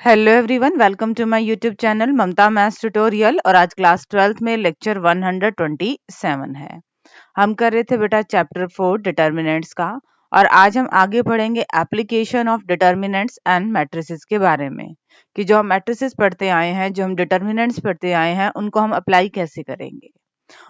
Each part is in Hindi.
Hello everyone, welcome to my YouTube channel Mamta maths tutorial. और आज क्लास 12th में लेक्चर 127 है। हम कर रहे थे बेटा चैप्टर 4 डिटर्मिनेंट्स का, और आज हम आगे पढ़ेंगे application of determinants and matrices के बारे में, कि जो हम मैट्रिसेस पढ़ते आए हैं, जो हम डिटर्मिनेंट्स पढ़ते आए हैं, उनको हम अप्लाई कैसे करेंगे।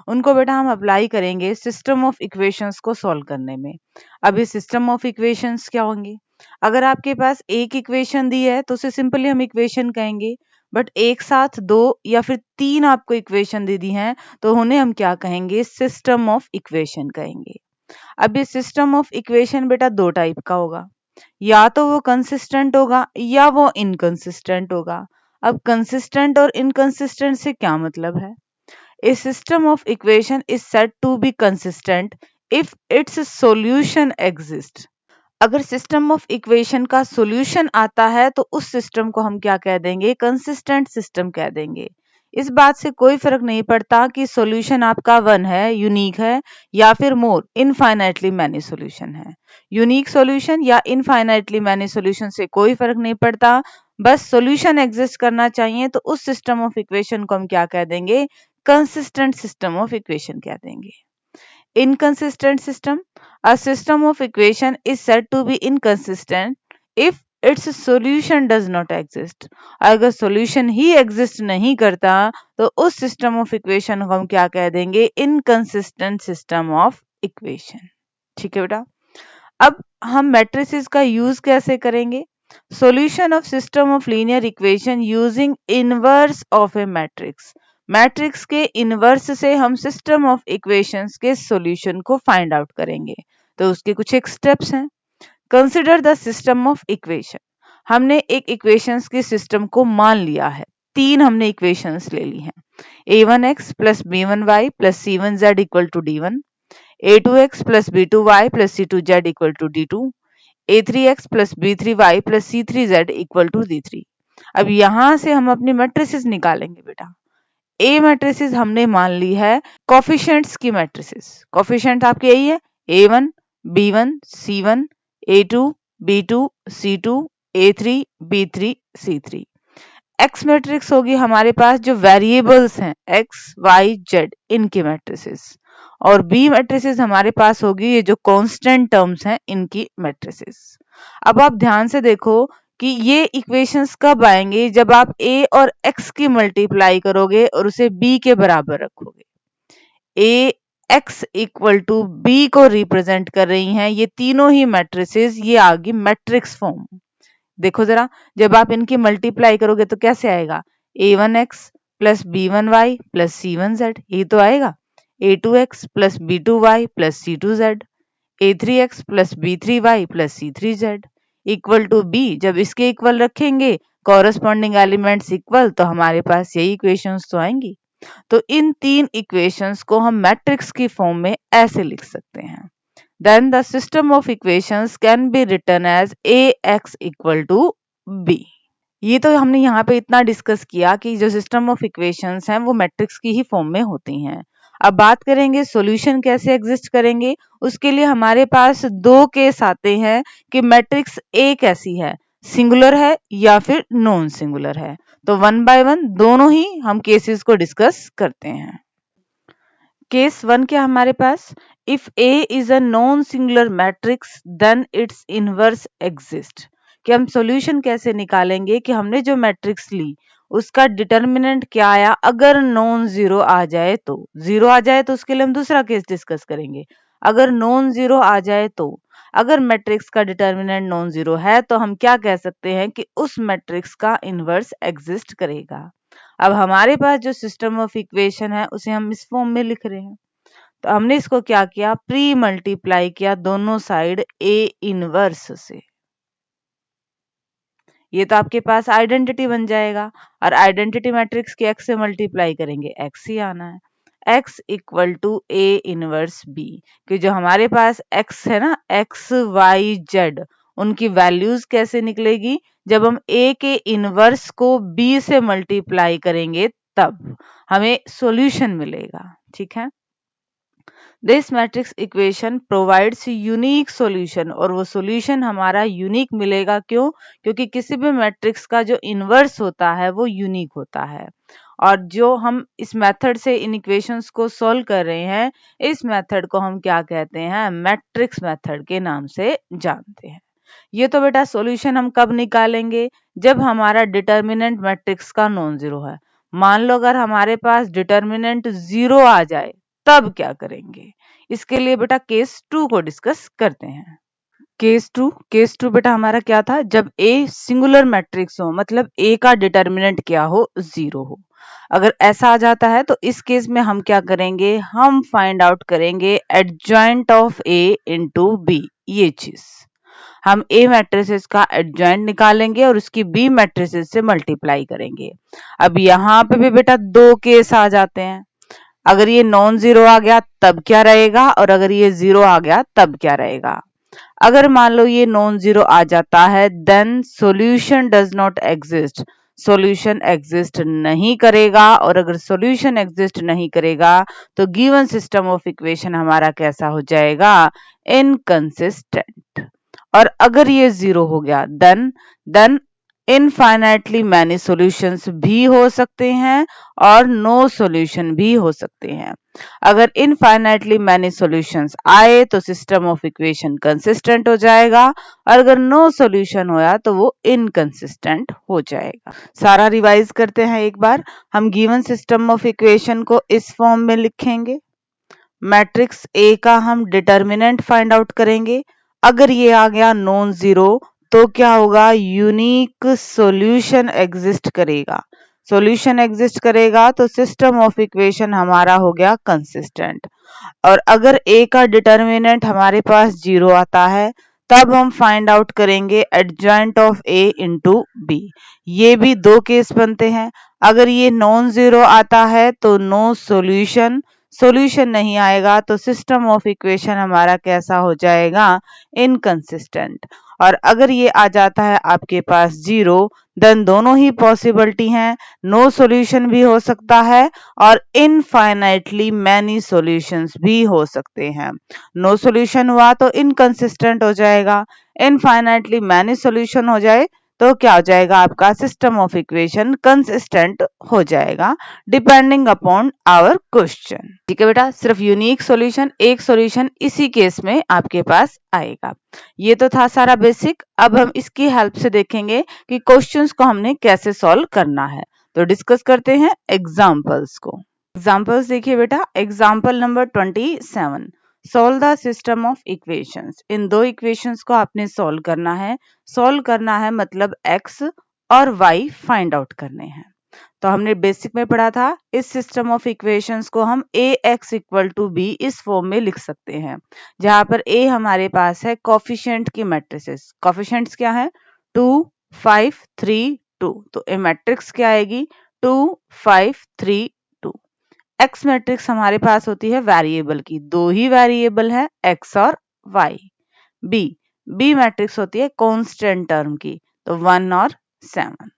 उनको बेटा हम अप्लाई करेंगे सिस्टम ऑफ इक्वेशंस को सॉल्व करने में। अब ये सिस्टम ऑफ इक्वेशंस क्या होंगे? अगर आपके पास एक इक्वेशन दी है तो उसे सिंपली हम इक्वेशन कहेंगे, बट एक साथ दो या फिर तीन आपको इक्वेशन दे दी हैं तो उन्हें हम क्या कहेंगे? सिस्टम ऑफ इक्वेशन कहेंगे। अब ये सिस्टम ऑफ इक्वेशन बेटा दो टाइप का होगा, या तो वो कंसिस्टेंट होगा या वो इनकंसिस्टेंट होगा। अब कंसिस्टेंट और इनकंसिस्टेंट से क्या मतलब है? A system of equation is said to be consistent if its solution exists. अगर सिस्टम ऑफ इक्वेशन का सॉल्यूशन आता है तो उस सिस्टम को हम क्या कह देंगे? कंसिस्टेंट सिस्टम कह देंगे। इस बात से कोई फर्क नहीं पड़ता कि सॉल्यूशन आपका वन है, यूनिक है, या फिर मोर इनफाइनाइटली मैनी सॉल्यूशन है। यूनिक सॉल्यूशन या इनफाइनाइटली मैनी सॉल्यूशन से कोई फर्क नहीं पड़ता, बस सॉल्यूशन एग्जिस्ट करना चाहिए तो उस सिस्टम ऑफ इक्वेशन को हम क्या कह देंगे? कंसिस्टेंट सिस्टम ऑफ इक्वेशन कह देंगे। Inconsistent system. A system of equation is said to be inconsistent if its solution does not exist. अगर solution ही exist नहीं करता तो उस system of equation को हम क्या कह देंगे? Inconsistent system of equation. ठीक है बेटा। अब हम matrices का use कैसे करेंगे? Solution of system of linear equation using inverse of a matrix. Matrix के इनवर्स से हम सिस्टम ऑफ इक्वेशंस के सॉल्यूशन को फाइंड आउट करेंगे। तो उसके कुछ एक स्टेप्स हैं। Consider the system of equation. हमने एक इक्वेशंस के सिस्टम को मान लिया है। तीन हमने इक्वेशंस ले ली हैं। a1x plus b1y plus c1z equal to d1, a2x plus b2y plus c2z equal to d2, a3x plus b3y plus c3z equal to d3। अब यहां से हम अपनी मैट्रिसेस निकालेंगे बेटा। ए मैट्रिसेस हमने मान ली है कोफिशिएंट्स की मैट्रिसेस। कोफिशिएंट आपके यही है a1 b1 c1 a2 b2 c2 a3 b3 c3। X matrix होगी हमारे पास जो वेरिएबल्स हैं x y z इनकी मैट्रिसेस, और बी मैट्रिसेस हमारे पास होगी ये जो कांस्टेंट टर्म्स हैं इनकी मैट्रिसेस। अब आप ध्यान से देखो कि ये इक्वेशंस कब आएंगे? जब आप a और x की मल्टीप्लाई करोगे और उसे b के बराबर रखोगे। a x equal to b को रिप्रेजेंट कर रही हैं ये तीनों ही मैट्रिसेस, ये आ गई मैट्रिक्स फॉर्म। देखो जरा, जब आप इनकी मल्टीप्लाई करोगे तो कैसे आएगा? a1x plus b1y plus c1z, ये तो आएगा। a2x plus b2y plus c2z, a3x plus b3y plus c3z equal to b। जब इसके इक्वल रखेंगे, कॉरस्पॉन्डिंग एलिमेंट्स इक्वल, तो हमारे पास यही इक्वेशंस तो आएंगी। तो इन तीन इक्वेशंस को हम मैट्रिक्स की फॉर्म में ऐसे लिख सकते हैं। Then the system of equations can be written as ax equal to b। ये तो हमने यहाँ पे इतना डिस्कस किया कि जो सिस्टम ऑफ इक्वेशंस हैं वो मैट्रिक्स की ही फॉर्म में होती हैं। अब बात करेंगे सॉल्यूशन कैसे एग्जिस्ट करेंगे। उसके लिए हमारे पास दो केस आते हैं कि मैट्रिक्स ए कैसी है, सिंगुलर है या फिर नॉन सिंगुलर है। तो वन बाय वन दोनों ही हम केसेस को डिस्कस करते हैं। केस वन क्या हमारे पास? If A is a non-singular matrix then its inverse exists। कि हम सॉल्यूशन कैसे निकालेंगे कि हमने जो मैट्रिक्स ली उसका डिटर्मिनेंट क्या आया। अगर नॉन जीरो आ जाए तो, जीरो आ जाए तो उसके लिए हम दूसरा केस डिस्कस करेंगे। अगर नॉन जीरो आ जाए तो, अगर मैट्रिक्स का डिटर्मिनेंट नॉन जीरो है तो हम क्या कह सकते हैं कि उस मैट्रिक्स का इनवर्स एग्जिस्ट करेगा। अब हमारे पास जो सिस्टम ऑफ इक्वेशन है उसे हम इस फॉर्म में लिख रहे हैं। तो हमने इसको क्या किया? प्री मल्टीप्लाई किया दोनों साइड ए इनवर्स से। ये तो आपके पास आइडेंटिटी बन जाएगा, और आइडेंटिटी मैट्रिक्स के एक्स से मल्टीप्लाई करेंगे एक्स ही आना है। X equal to A inverse B, कि जो हमारे पास एक्स है ना, एक्स वाई जेड, उनकी वैल्यूज कैसे निकलेगी? जब हम ए के इनवर्स को बी से मल्टीप्लाई करेंगे तब हमें सॉल्यूशन मिलेगा। ठीक है। This matrix equation provides unique solution, और वो सॉल्यूशन हमारा यूनिक मिलेगा। क्यों? क्योंकि किसी भी मैट्रिक्स का जो इन्वर्स होता है वो यूनिक होता है। और जो हम इस मेथड से इन इक्वेशंस को सॉल्व कर रहे हैं, इस मेथड को हम क्या कहते हैं? मैट्रिक्स मेथड के नाम से जानते हैं। ये तो बेटा सॉल्यूशन हम कब निकालेंगे? जब हमारा डिटर्मिनेंट मैट्रिक्स का नॉन जीरो है। मान लो अगर हमारे पास डिटर्मिनेंट जीरो आ जाए तब क्या करेंगे? इसके लिए बेटा केस 2 को डिस्कस करते हैं। केस टू बेटा हमारा क्या था? जब ए सिंगुलर मैट्रिक्स हो, मतलब ए का डिटर्मिनेंट क्या हो? जीरो हो। अगर ऐसा आ जाता है तो इस केस में हम क्या करेंगे? हम फाइंड आउट करेंगे adjoint of A into B. ये चीज हम ए मैट्रिसेस का एडजॉइंट निकालेंगे और उसकी बी मैट्रिसेस से मल्टीप्लाई करेंगे। अब यहाँ पे भी बेटा दो केस आ जाते हैं। अगर ये नॉन जीरो आ गया तब क्या रहेगा, और अगर ये जीरो आ गया तब क्या रहेगा? अगर मान लो ये नॉन जीरो आ जाता है, then solution does not exist. Solution exist नहीं करेगा, और अगर सॉल्यूशन एग्जिस्ट नहीं करेगा तो गिवन सिस्टम ऑफ इक्वेशन हमारा कैसा हो जाएगा? इनकंसिस्टेंट। और अगर ये जीरो हो गया देन इनफाइनाइटली मैनी सॉल्यूशंस भी हो सकते हैं और नो सॉल्यूशन भी हो सकते हैं। अगर इनफाइनाइटली मैनी सॉल्यूशंस आए तो सिस्टम ऑफ इक्वेशन कंसिस्टेंट हो जाएगा, और अगर नो सॉल्यूशन होया तो वो इनकंसिस्टेंट हो जाएगा। सारा रिवाइज करते हैं एक बार। हम गिवन सिस्टम ऑफ इक्वेशन को इस फॉर्म में लिखेंगे। मैट्रिक्स ए का हम डिटर्मिनेंट फाइंड आउट करेंगे। अगर ये आ गया नॉन जीरो तो क्या होगा? यूनिक सॉल्यूशन एग्जिस्ट करेगा। सॉल्यूशन एग्जिस्ट करेगा तो सिस्टम ऑफ इक्वेशन हमारा हो गया कंसिस्टेंट। और अगर ए का डिटर्मिनेंट हमारे पास जीरो आता है तब हम फाइंड आउट करेंगे adjoint of A into B. ये भी दो केस बनते हैं। अगर ये नॉन जीरो आता है तो नो सॉल्यूशन, सॉल्यूशन नहीं आएगा तो सिस्टम ऑफ इक्वेशन हमारा कैसा हो जाएगा? इनकंसिस्टेंट। और अगर ये आ जाता है आपके पास जीरो, देन दोनों ही पॉसिबिलिटी हैं। नो सॉल्यूशन भी हो सकता है और इनफाइनाइटली मैनी सॉल्यूशंस भी हो सकते हैं। नो सॉल्यूशन हुआ तो इनकंसिस्टेंट हो जाएगा। इनफाइनाइटली मैनी सॉल्यूशन हो जाए तो क्या हो जाएगा? आपका सिस्टम ऑफ इक्वेशन कंसिस्टेंट हो जाएगा, डिपेंडिंग अपॉन आवर क्वेश्चन। ठीक है बेटा, सिर्फ यूनिक सॉल्यूशन, एक सॉल्यूशन इसी केस में आपके पास आएगा। ये तो था सारा बेसिक। अब हम इसकी हेल्प से देखेंगे कि क्वेश्चंस को हमने कैसे सॉल्व करना है। तो डिस्कस करते हैं एग्जांपल्स को। एग्जांपल्स देखिए बेटा। Example number 27, solve the system of equations. इन दो इक्वेशंस को आपने सॉल्व करना है। सॉल्व करना है मतलब x और y फाइंड आउट करने हैं। तो हमने बेसिक में पढ़ा था, इस सिस्टम ऑफ इक्वेशंस को हम ax इक्वल टू b इस फॉर्म में लिख सकते हैं, जहां पर a हमारे पास है कोफिशिएंट की मैट्रिसेस। कोफिशिएंट्स क्या है? 2, 5, 3, 2। तो ए मैट्रिक्स क्या आएगी? 2, 5, 3, 2। एक्स मैट्रिक्स हमारे पास होती है वेरिएबल की, दो ही वेरिएबल है x और y। बी मैट्रिक्स होती है कांस्टेंट टर्म की, तो 1 और 7।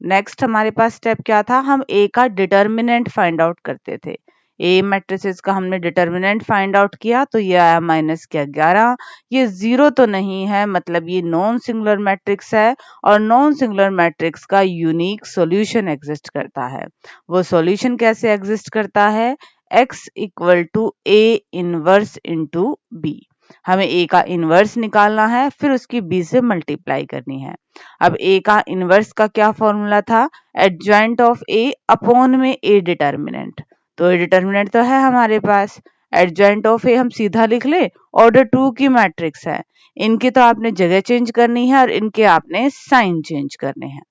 नेक्स्ट हमारे पास स्टेप क्या था? हम ए का डिटर्मिनेंट फाइंड आउट करते थे। ए मैट्रिसेस का हमने डिटर्मिनेंट फाइंड आउट किया तो ये आया माइनस क्या 11। ये जीरो तो नहीं है, मतलब ये नॉन सिंगुलर मैट्रिक्स है, और नॉन सिंगुलर मैट्रिक्स का यूनिक सॉल्यूशन एग्जिस्ट करता है। वो सॉल्यूशन कैसे एग्जिस्ट करता है? x equal to A inverse into B. हमें ए का इनवर्स निकालना है, फिर उसकी बी से मल्टीप्लाई करनी है। अब ए का इनवर्स का क्या फॉर्मूला था? एडजॉइंट ऑफ ए अपॉन में ए डिटर्मिनेंट। तो ए डिटर्मिनेंट तो है हमारे पास, एडजॉइंट ऑफ ए हम सीधा लिख ले। ऑर्डर 2 की मैट्रिक्स है, इनकी तो आपने जगह चेंज करनी है और इनके आपने साइन चेंज करने हैं।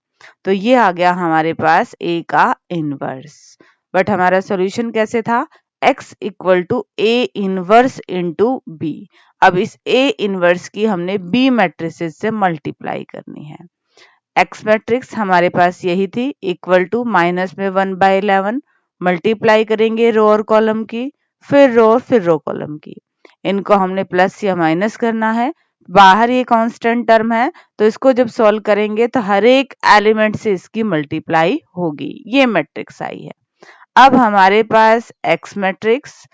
तो ये आ गया हमारे पास ए का इनवर्स। बट हमारा सॉल्यूशन कैसे था? x equal to A inverse into B. अब इस ए इनवर्स की हमने बी मैट्रिसेस से मल्टीप्लाई करनी है। एक्स मैट्रिक्स हमारे पास यही थी, इक्वल टू माइनस में 1/11, मल्टीप्लाई करेंगे रो और कॉलम की, फिर रो और फिर रो कॉलम की। इनको हमने प्लस या माइनस करना है। बाहर ये कांस्टेंट टर्म है तो इसको जब सॉल्व करेंगे तो हर एक एलिमेंट से इसकी मल्टीप्लाई होगी। ये मैट्रिक्स आई है। अब हमारे पास एक्स मैट्रिक्स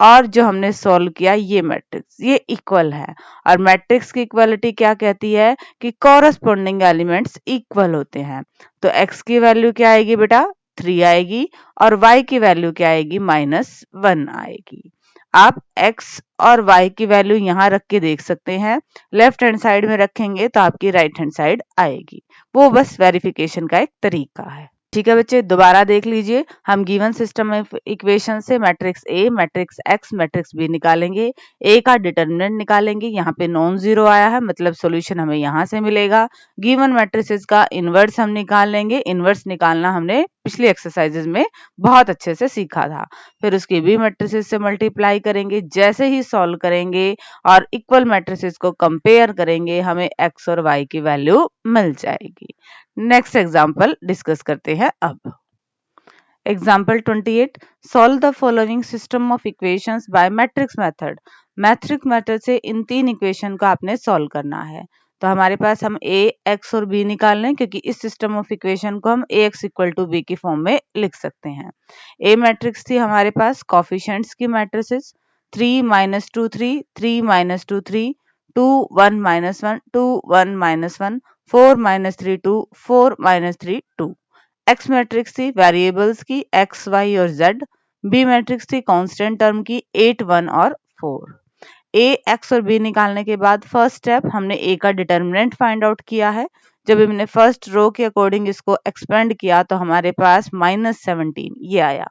और जो हमने सॉल्व किया ये मैट्रिक्स, ये इक्वल है। और मैट्रिक्स की इक्वालिटी क्या कहती है कि कॉरस्पॉन्डिंग एलिमेंट्स इक्वल होते हैं। तो x की वैल्यू क्या आएगी बेटा, 3 आएगी, और y की वैल्यू क्या आएगी, -1 आएगी। आप x और y की वैल्यू यहाँ रख के देख सकते हैं। लेफ्ट हैंड साइड में रखेंगे तो आपकी राइट हैंड साइड आएगी। वो बस वेरिफिकेशन का एक तरीका है। ठीक है बच्चे, दोबारा देख लीजिए। हम गिवन सिस्टम ऑफ इक्वेशन से matrix A, matrix X, matrix B निकालेंगे। ए का डिटर्मिनेंट निकालेंगे, यहाँ पे नॉन जीरो आया है मतलब सॉल्यूशन हमें यहाँ से मिलेगा। गिवन मैट्रिसेस का इनवर्स हम निकाल लेंगे। इनवर्स निकालना हमने पिछली एक्सरसाइजेज में बहुत अच्छे से सीखा था। फिर उसके बी मैट्रिसेस से मल्टीप्लाई करेंगे। जैसे ही सॉल्व करेंगे और इक्वल मैट्रिसेस को कंपेयर करेंगे, हमें एक्स और वाई की वैल्यू मिल जाएगी। नेक्स्ट एग्जाम्पल डिस्कस करते हैं अब। Example 28, solve the following system of equations bye matrix method. Matrix method से इन 3 इक्वेशन को आपने सॉल्व करना है। तो हमारे पास हम a, x और b निकाल लें, क्योंकि इस सिस्टम ऑफ इक्वेशन को हम ax इक्वल टू b की फॉर्म में लिख सकते हैं। a मैट्रिक्स थी हमारे पास कोफिशिएंट्स की मैट्रिसेस 3 -2 3 3 -2 3 2 1 -1 2 1 -1 4 -3 2 4 -3 2। एक्स मैट्रिक्स थी वेरिएबल्स की एक्स, वाई और जेड। बी मैट्रिक्स थी कांस्टेंट टर्म की 8 1 और 4। ए, एक्स और बी निकालने के बाद फर्स्ट स्टेप हमने ए का डिटर्मिनेंट फाइंड आउट किया है। जब हमने फर्स्ट रो के अकॉर्डिंग इसको एक्सपेंड किया तो हमारे पास -17 ये आया।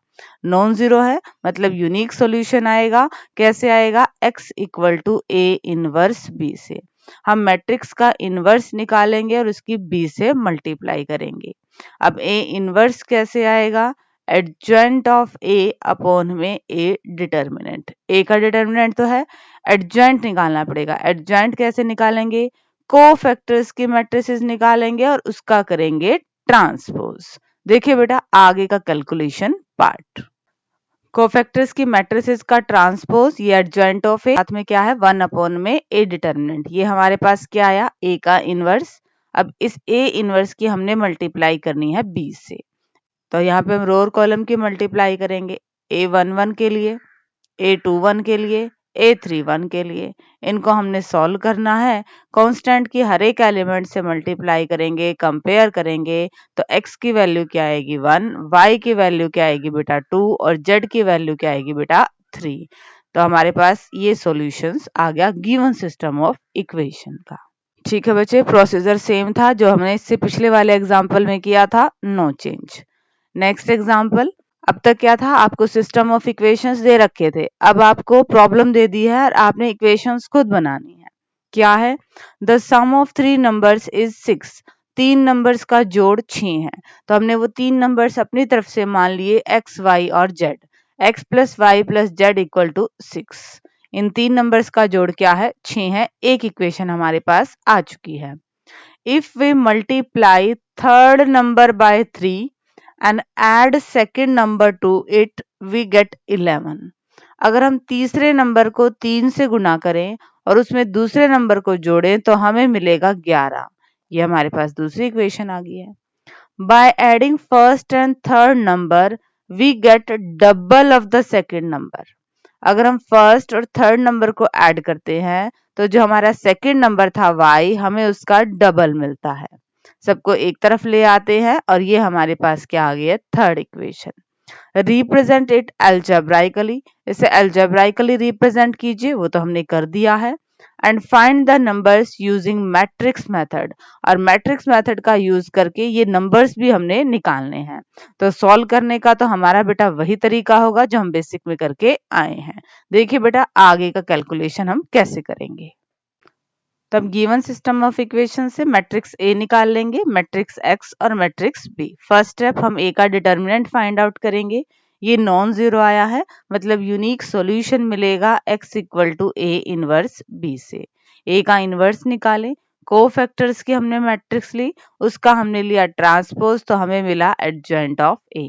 नॉन जीरो है मतलब यूनिक सॉल्यूशन आएगा। कैसे आएगा, x equal to A inverse B से। हम मैट्रिक्स का इनवर्स निकालेंगे और उसकी b से मल्टीप्लाई करेंगे। अब a इनवर्स कैसे आएगा, एडजॉइंट ऑफ a अपॉन में a डिटर्मिनेंट। a का डिटर्मिनेंट तो है, एडजॉइंट निकालना पड़ेगा। एडजॉइंट कैसे निकालेंगे, कोफैक्टर्स की मैट्रिसेस निकालेंगे और उसका करेंगे ट्रांसपोज। देखिए बेटा आगे का कैलकुलेशन पार्ट। कोफैक्टर्स की मैट्रिसेस का ट्रांसपोज, ये एडजॉइंट ऑफ ए, साथ में क्या है 1 अपॉन में ए डिटर्मिनेंट। ये हमारे पास क्या आया, ए का इनवर्स। अब इस ए इनवर्स की हमने मल्टीप्लाई करनी है बी से। तो यहाँ पे हम रो और कॉलम की मल्टीप्लाई करेंगे। A11 के लिए, A21 के लिए, A31 के लिए। इनको हमने सॉल्व करना है। कांस्टेंट की हर एक एलिमेंट से मल्टीप्लाई करेंगे, कंपेयर करेंगे। तो x की वैल्यू क्या आएगी 1, y की वैल्यू क्या आएगी बेटा 2 और z की वैल्यू क्या आएगी बेटा 3। तो हमारे पास ये सॉल्यूशंस आ गया गिवन सिस्टम ऑफ इक्वेशन का। ठीक है बच्चे, प्रोसीजर सेम था जो हमने इससे पिछले वाले एग्जाम्पल में किया था, नो चेंज। Next example. अब तक क्या था, आपको सिस्टम ऑफ इक्वेशंस दे रखे थे, अब आपको प्रॉब्लम दे दी है और आपने इक्वेशंस खुद बनानी है। क्या है, the sum of 3 numbers is 6। 3 numbers का जोड़ 6 है। तो हमने वो 3 नंबर्स अपनी तरफ से मान लिए x, y और z। x plus Y plus Z equal to 6। इन 3 नंबर्स का जोड़ क्या है, 6 है। एक इक्वेशन हमारे पास आ चुकी है। If we multiply third number by 3 and add second number to it, we get 11। अगर हम तीसरे नंबर को 3 से गुना करें और उसमें दूसरे नंबर को जोड़ें तो हमें मिलेगा 11। ये हमारे पास दूसरी इक्वेशन आ गई है। By adding first and third number, we get double of the second number। अगर हम फर्स्ट और थर्ड नंबर को ऐड करते हैं तो जो हमारा सेकंड नंबर था y, हमें उसका डबल मिलता है। सबको एक तरफ ले आते हैं और ये हमारे पास क्या आ गई है, थर्ड इक्वेशन। रिप्रेजेंट इट एल्जेब्राइकली, इसे एल्जेब्राइकली रिप्रेजेंट कीजिए, वो तो हमने कर दिया है। And find the numbers using matrix method, और मैट्रिक्स मेथड का यूज करके ये नंबर्स भी हमने निकालने हैं। तो सॉल्व करने का तो हमारा बेटा वही तरीका होगा जो हम बेसिक में करके आए हैं। देखिए बेटा आगे का कैलकुलेशन हम कैसे करेंगे। तब गिवन सिस्टम ऑफ इक्वेशन से मैट्रिक्स ए निकाल लेंगे, मैट्रिक्स एक्स और मैट्रिक्स बी। फर्स्ट स्टेप हम ए का डिटर्मिनेंट फाइंड आउट करेंगे। ये नॉन जीरो आया है मतलब यूनिक सॉल्यूशन मिलेगा x equal to A inverse B से। ए का इनवर्स निकालें, कोफैक्टर्स की हमने मैट्रिक्स ली, उसका हमने लिया ट्रांसपोज तो हमें मिला एडजॉइंट ऑफ ए।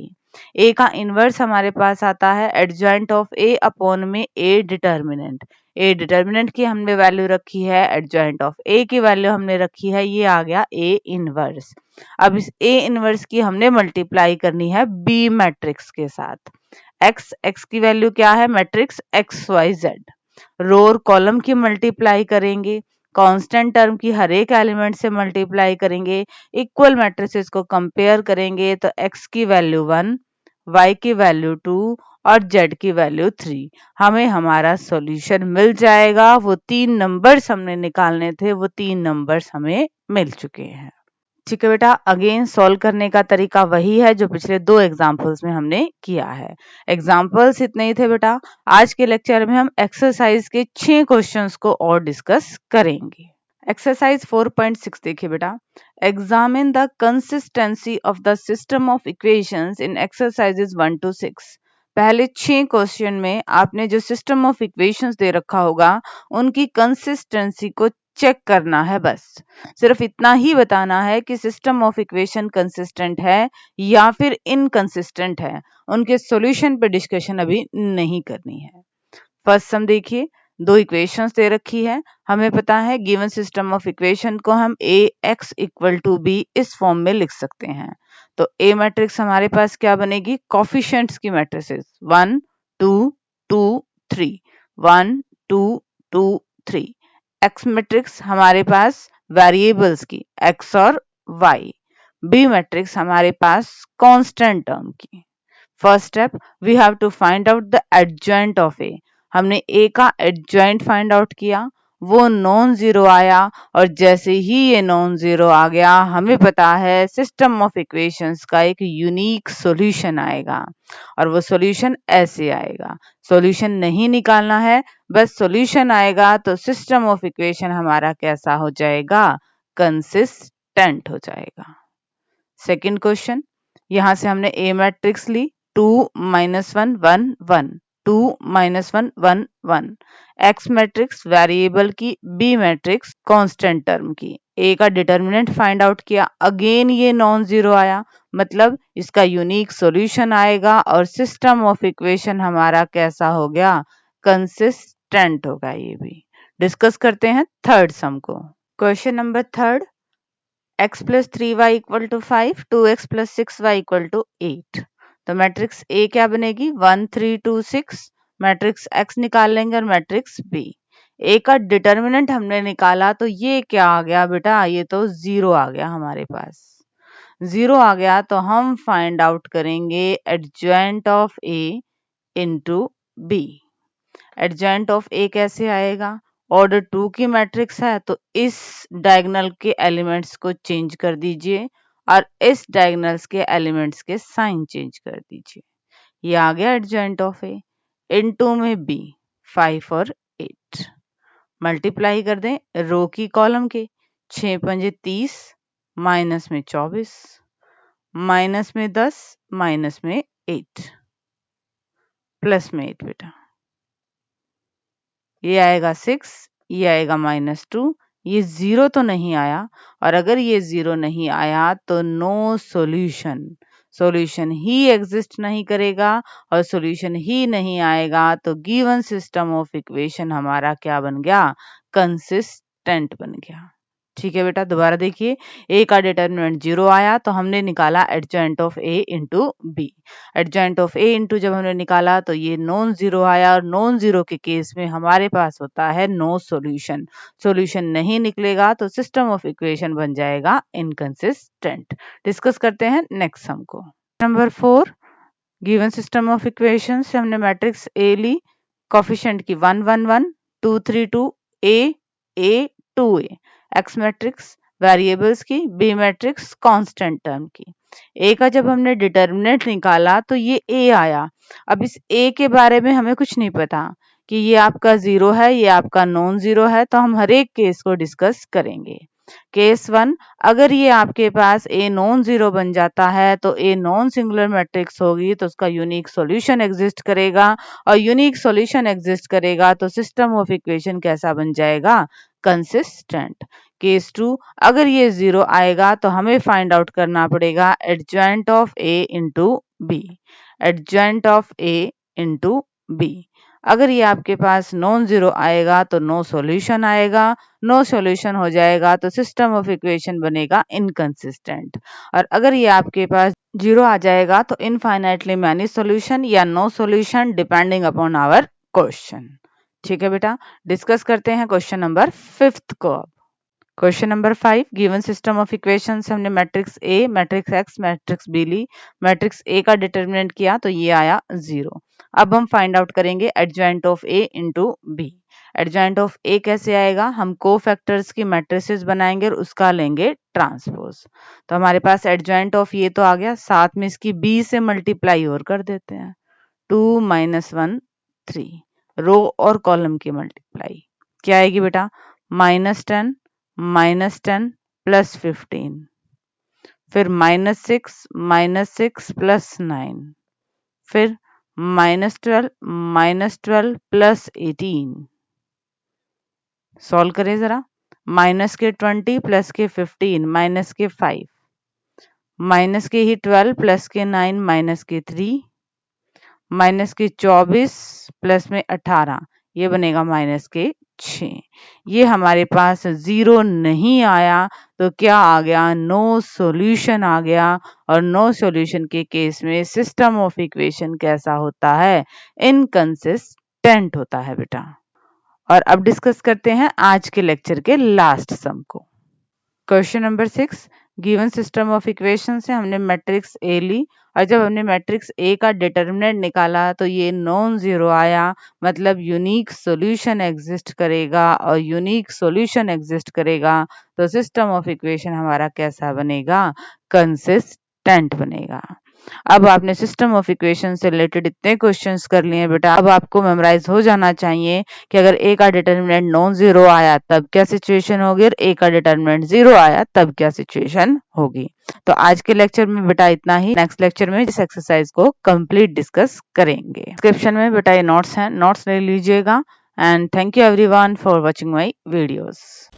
ए का इनवर्स हमारे पास आता है एडजॉइंट ऑफ ए अपॉन में ए डिटर्मिनेंट। ए डिटर्मिनेंट की हमने वैल्यू रखी है, एडजॉइंट ऑफ ए की वैल्यू हमने रखी है, ये आ गया ए इनवर्स। अब इस ए इनवर्स की हमने मल्टीप्लाई करनी है बी मैट्रिक्स के साथ। एक्स की वैल्यू क्या है, मैट्रिक्स एक्स वाई जेड। रो और कॉलम की मल्टीप्लाई करेंगे, कांस्टेंट टर्म की हर एक एलिमेंट से मल्टीप्लाई करेंगे, इक्वल मैट्रिसेस को कंपेयर करेंगे तो एक्स की वैल्यू 1, वाई की वैल्यू 2 और जेड की वैल्यू 3, हमें हमारा सॉल्यूशन मिल जाएगा। वो 3 नंबर्स हमने निकालने थे, वो 3 नंबर्स हमें मिल चुके हैं। ठीक है बेटा, अगेन सॉल्व करने का तरीका वही है जो पिछले 2 एग्जाम्पल्स में हमने किया है। एग्जाम्पल्स इतने ही थे बेटा। आज के लेक्चर में हम एक्सरसाइज के 6 क्वेश्चंस को और डिस्कस करेंगे। एक्सरसाइज 4.6 देखिए बेटा। Examine the consistency of the system of equations in exercises 1 to 6। पहले 6 क्वेश्चन में आपने जो सिस्टम ऑफ इक्वेशंस दे रखा होगा उनकी कंसिस्टेंसी को चेक करना है। बस सिर्फ इतना ही बताना है कि सिस्टम ऑफ इक्वेशन कंसिस्टेंट है या फिर इनकंसिस्टेंट है। उनके सॉल्यूशन पे डिस्कशन अभी नहीं करनी है। फर्स्ट सम देखिए, 2 इक्वेशंस दे रखी है। हमें पता है गिवन सिस्टम ऑफ इक्वेशन को हम ए एक्स इक्वल टू बी इस फॉर्म में लिख सकते हैं। तो ए मैट्रिक्स हमारे पास क्या बनेगी, कोफिशिएंट्स की मैट्रिसेस 1 2 2 3, 1 2 2 3। एक्स मैट्रिक्स हमारे पास वेरिएबल्स की एक्स और वाई। बी मैट्रिक्स हमारे पास कांस्टेंट टर्म की। First step, we have to find out the adjoint of A. हमने ए का एडजॉइंट फाइंड आउट किया, वो नॉन जीरो आया और जैसे ही ये नॉन जीरो आ गया हमें पता है सिस्टम ऑफ इक्वेशंस का एक यूनिक सॉल्यूशन आएगा और वो सॉल्यूशन ऐसे आएगा। सॉल्यूशन नहीं निकालना है, बस सॉल्यूशन आएगा तो सिस्टम ऑफ इक्वेशन हमारा कैसा हो जाएगा, कंसिस्टेंट हो जाएगा। सेकंड क्वेश्चन, यहां से हमने ए मैट्रिक्स ली 2 -1 1 1, 2 -1 1 1। एक्स मैट्रिक्स वेरिएबल की, बी मैट्रिक्स कांस्टेंट टर्म की। ए का डिटर्मिनेंट फाइंड आउट किया, अगेन ये नॉन जीरो आया, मतलब इसका यूनिक सॉल्यूशन आएगा और सिस्टम ऑफ इक्वेशन हमारा कैसा हो गया, कंसिस्टेंट होगा। ये भी डिस्कस करते हैं थर्ड सम को। Question number third, x plus 3y equal to 5, 2x plus 6y equal to 8। तो मैट्रिक्स A क्या बनेगी, 1 3 2 6। मैट्रिक्स X निकाल लेंगे और मैट्रिक्स B। A का डिटर्मिनेंट हमने निकाला तो ये क्या आ गया बेटा, ये तो 0 आ गया हमारे पास। 0 आ गया तो हम फाइंड आउट करेंगे adjoint of A into B। Adjoint of A कैसे आएगा, ऑर्डर 2 की मैट्रिक्स है तो इस डायगोनल के एलिमेंट्स को चेंज कर दीजिए और इस डायगोनल्स के एलिमेंट्स के साइन चेंज कर दीजिए। ये आ गया एडजॉइंट ऑफ ए। इनटू में बी 5 और 8, मल्टीप्लाई कर दें रो की कॉलम के, 6 पंजे 30, माइनस में 24, माइनस में 10, माइनस में 8, प्लस में 8 बेटा। ये आएगा 6, ये आएगा -2। ये 0 तो नहीं आया और अगर ये 0 नहीं आया तो नो सॉल्यूशन, सॉल्यूशन ही एग्जिस्ट नहीं करेगा और सॉल्यूशन ही नहीं आएगा तो गिवन सिस्टम ऑफ इक्वेशन हमारा क्या बन गया, कंसिस्टेंट बन गया। ठीक है बेटा, दोबारा देखिए, ए का डिटर्मिनेंट 0 आया तो हमने निकाला adjoint of A into B. Adjoint of A into जब हमने निकाला तो ये नॉन जीरो आया और नॉन जीरो के केस में हमारे पास होता है नो सॉल्यूशन। सॉल्यूशन नहीं निकलेगा तो सिस्टम ऑफ इक्वेशन बन जाएगा इनकंसिस्टेंट। डिस्कस करते हैं नेक्स्ट सम को। Number 4, given system of equation से हमने मैट्रिक्स ए ली, कोफिशिएंट की 1 1 1 2 3 2, ए 2a। एक्स मैट्रिक्स वेरिएबल्स की, बी मैट्रिक्स कांस्टेंट टर्म की। ए का जब हमने डिटर्मिनेंट निकाला तो ये ए आया। अब इस ए के बारे में हमें कुछ नहीं पता कि ये आपका 0 है, ये आपका नॉन जीरो है, तो हम हर एक केस को डिस्कस करेंगे। केस 1, अगर ये आपके पास ए नॉन जीरो बन जाता है तो ए नॉन सिंगुलर मैट्रिक्स होगी तो उसका यूनिक सॉल्यूशन एग्जिस्ट करेगा और यूनिक सॉल्यूशन एग्जिस्ट करेगा तो सिस्टम ऑफ इक्वेशन कैसा बन जाएगा, कंसिस्टेंट। केस 2, अगर ये 0 आएगा तो हमें फाइंड आउट करना पड़ेगा adjoint of A into B. Adjoint of A into B, अगर ये आपके पास नॉन जीरो आएगा तो नो सॉल्यूशन आएगा, नो सॉल्यूशन हो जाएगा तो सिस्टम ऑफ इक्वेशन बनेगा इनकंसिस्टेंट। और अगर ये आपके पास 0 आ जाएगा तो इनफाइनाइटली मैनी सॉल्यूशन या no solution depending upon our question. ठीक है बेटा, डिस्कस करते हैं क्वेश्चन नंबर 5 को। अब question number 5, given system of equation से हमने matrix A, matrix X, matrix B ली। मैट्रिक्स ए का डिटरमिनेंट किया तो ये आया 0। अब हम फाइंड आउट करेंगे adjoint of A into B. Adjoint of A कैसे आएगा, हम कोफैक्टर्स की मैट्रिसेस बनाएंगे और उसका लेंगे ट्रांसपोज। तो हमारे पास एडजॉइंट ऑफ ये तो आ गया, साथ में इसकी बी से मल्टीप्लाई और कर देते हैं। 2 माइनस 1 3, रो और कॉलम की मल्टीप्लाई क्या आएगी बेटा, -10 प्लस 15, फिर -6 प्लस 9, फिर -12 प्लस 18। सॉल्व करें जरा, माइनस के 20 प्लस के 15 माइनस के 5, माइनस के ही 12 प्लस के 9 माइनस के 3, माइनस के 24 प्लस में 18, ये बनेगा माइनस के 6। ये हमारे पास 0 नहीं आया तो क्या आ गया, नो सॉल्यूशन आ गया। और नो सॉल्यूशन के केस में सिस्टम ऑफ इक्वेशन कैसा होता है, इनकंसिस्टेंट होता है बेटा। और अब डिस्कस करते हैं आज के लेक्चर के लास्ट सम को। Question number 6, given system of equation से हमने मैट्रिक्स ए ली और जब हमने मैट्रिक्स ए का डिटर्मिनेंट निकाला तो ये नॉन जीरो आया, मतलब यूनिक सॉल्यूशन एग्जिस्ट करेगा। और यूनिक सॉल्यूशन एग्जिस्ट करेगा तो सिस्टम ऑफ इक्वेशन हमारा कैसा बनेगा, कंसिस्टेंट बनेगा। अब आपने सिस्टम ऑफ इक्वेशन से रिलेटेड इतने क्वेश्चंस कर लिए बेटा, अब आपको मेमोराइज हो जाना चाहिए कि अगर ए का डिटर्मिनेंट नॉन जीरो आया तब क्या सिचुएशन होगी और ए का डिटर्मिनेंट 0 आया तब क्या सिचुएशन होगी। तो आज के लेक्चर में बेटा इतना ही। नेक्स्ट लेक्चर में इस एक्सरसाइज को कंप्लीट डिस्कस करेंगे। डिस्क्रिप्शन में बेटा ये नोट्स हैं, नोट्स ले लीजिएगा। And thank you everyone for watching my videos.